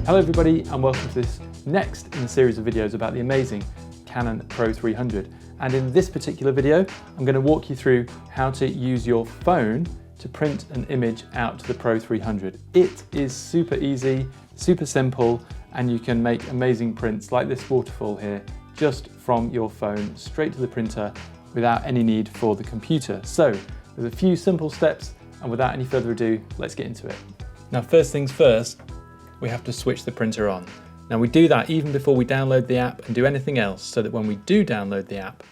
Hello everybody and welcome to this next in a series of videos about the amazing Canon Pro 300. And in this particular video, I'm going to walk you through how to use your phone to print an image out to the Pro 300. It is super easy, super simple, and you can make amazing prints like this waterfall here just from your phone straight to the printer without any need for the computer. So there's a few simple steps, and without any further ado, let's get into it. Now, first things first, we have to switch the printer on. Now we do that even before we download the app and do anything else, so that when we do download the app,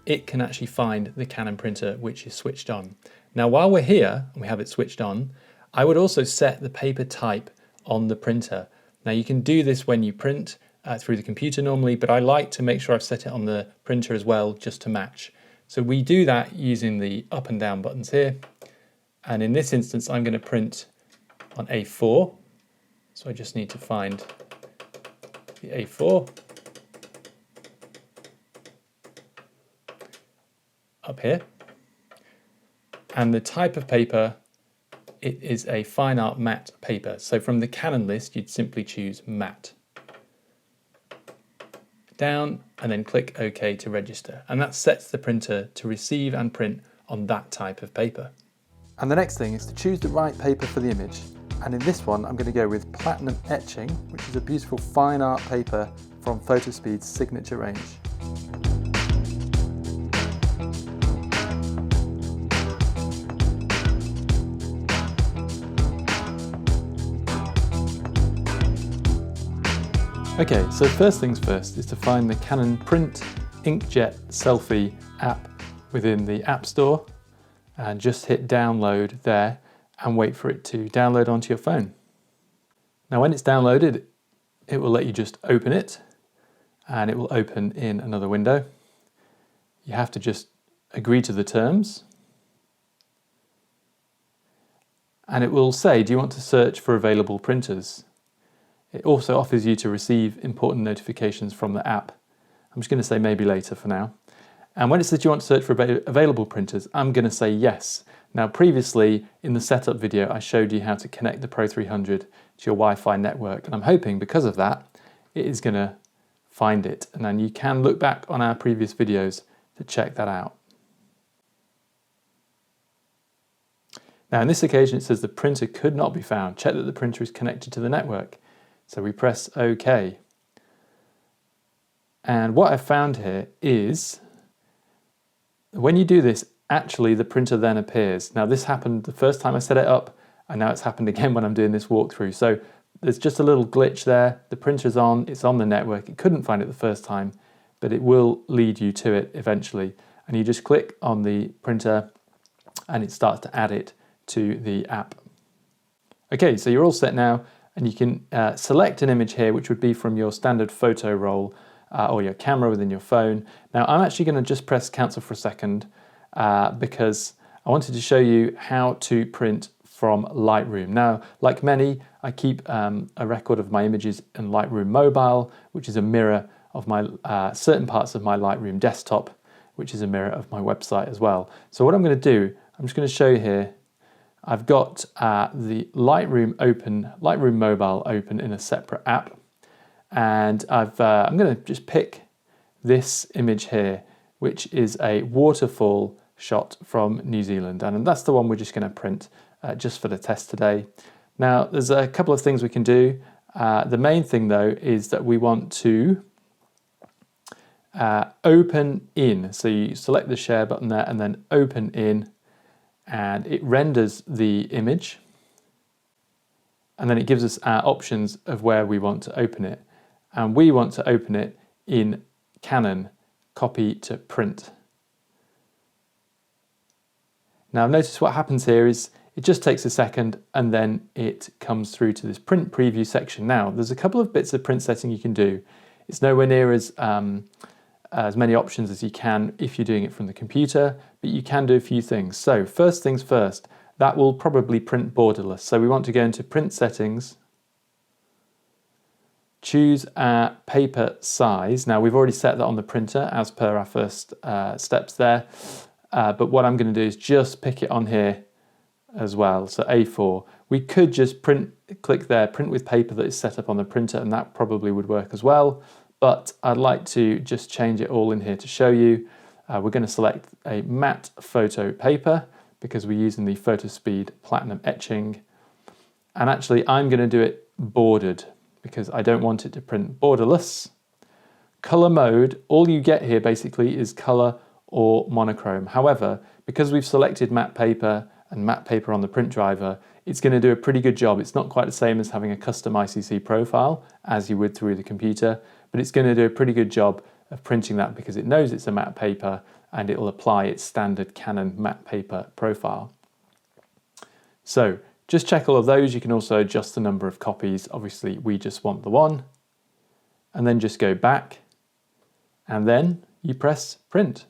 it can actually find the Canon printer which is switched on. Now while we're here and we have it switched on, I would also set the paper type on the printer. Now you can do this when you print through the computer normally, but I like to make sure I've set it on the printer as well, just to match. So we do that using the up and down buttons here. And in this instance, I'm going to print on A4. So I just need to find the A4 up here. And the type of paper, it is a fine art matte paper. So from the Canon list, you'd simply choose matte. Down and then click OK to register. And that sets the printer to receive and print on that type of paper. And the next thing is to choose the right paper for the image. And in this one, I'm going to go with Platinum Etching, which is a beautiful fine art paper from Fotospeed's signature range. Okay, so first things first is to find the Canon Print Inkjet Selfie app within the App Store and just hit download there and wait for it to download onto your phone. Now when it's downloaded, it will let you just open it and it will open in another window. You have to just agree to the terms. And it will say, do you want to search for available printers? It also offers you to receive important notifications from the app. I'm just going to say maybe later for now. And when it says you want to search for available printers, I'm going to say yes. Now previously in the setup video, I showed you how to connect the Pro 300 to your Wi-Fi network. And I'm hoping because of that, it is going to find it. And then you can look back on our previous videos to check that out. Now in this occasion, it says the printer could not be found. Check that the printer is connected to the network. So we press OK. And what I found here is when you do this, actually the printer then appears. Now this happened the first time I set it up, and now it's happened again when I'm doing this walkthrough. So there's just a little glitch there. The printer's on, it's on the network. It couldn't find it the first time, but it will lead you to it eventually. And you just click on the printer and it starts to add it to the app. Okay, so you're all set now, and you can select an image here, which would be from your standard photo roll or your camera within your phone. Now I'm actually going to just press cancel for a second because I wanted to show you how to print from Lightroom. Now, like many, I keep a record of my images in Lightroom Mobile, which is a mirror of my certain parts of my Lightroom desktop, which is a mirror of my website as well. So what I'm going to do, I'm just going to show you here. I've got the Lightroom Mobile open in a separate app, and I'm going to just pick this image here, which is a waterfall shot from New Zealand, and that's the one we're just going to print just for the test today. Now there's a couple of things we can do. The main thing though is that we want to open in. So you select the share button there and then open in, and it renders the image, and then it gives us our options of where we want to open it, and we want to open it in Canon copy to print. Now notice what happens here is it just takes a second and then it comes through to this print preview section. Now there's a couple of bits of print setting you can do. It's nowhere near as many options as you can if you're doing it from the computer, but you can do a few things. So first things first, that will probably print borderless. So we want to go into print settings, choose our paper size. Now we've already set that on the printer as per our first steps there. But what I'm going to do is just pick it on here as well. So A4. We could just click there, print with paper that is set up on the printer, and that probably would work as well. But I'd like to just change it all in here to show you. We're going to select a matte photo paper because we're using the Fotospeed Platinum etching. And actually, I'm going to do it bordered because I don't want it to print borderless. Color mode, all you get here basically is color or monochrome. However, because we've selected matte paper and matte paper on the print driver, it's going to do a pretty good job. It's not quite the same as having a custom ICC profile as you would through the computer, but it's going to do a pretty good job of printing that because it knows it's a matte paper and it will apply its standard Canon matte paper profile. So just check all of those. You can also adjust the number of copies. Obviously, we just want the one. And then just go back and then you press print.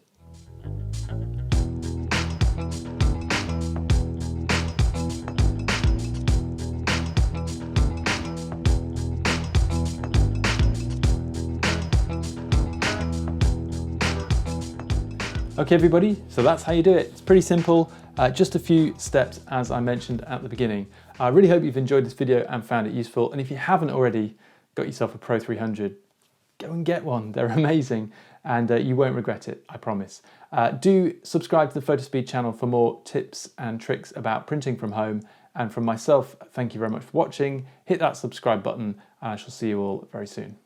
Okay everybody, so that's how you do it. It's pretty simple, just a few steps as I mentioned at the beginning. I really hope you've enjoyed this video and found it useful, and if you haven't already got yourself a Pro 300, go and get one. They're amazing and you won't regret it, I promise. Do subscribe to the Fotospeed channel for more tips and tricks about printing from home, and from myself, thank you very much for watching. Hit that subscribe button and I shall see you all very soon.